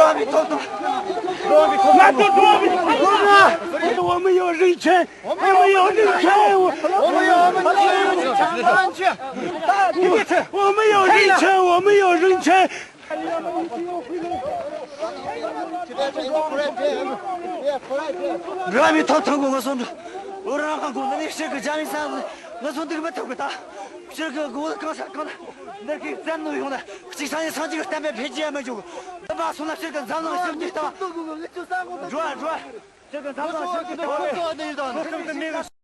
阿弥陀佛，我们要人权，我们要人权，我们要人权，我们要人权，我们要人权。阿弥陀佛，我说着，我让俺公子你是个家里啥子？我说这个没偷过他，这个我刚才那个咱弄用的，这上一场这个单白配件没有，我把从那这个咱弄兄弟的，转，这个咱弄兄弟的，我是那个。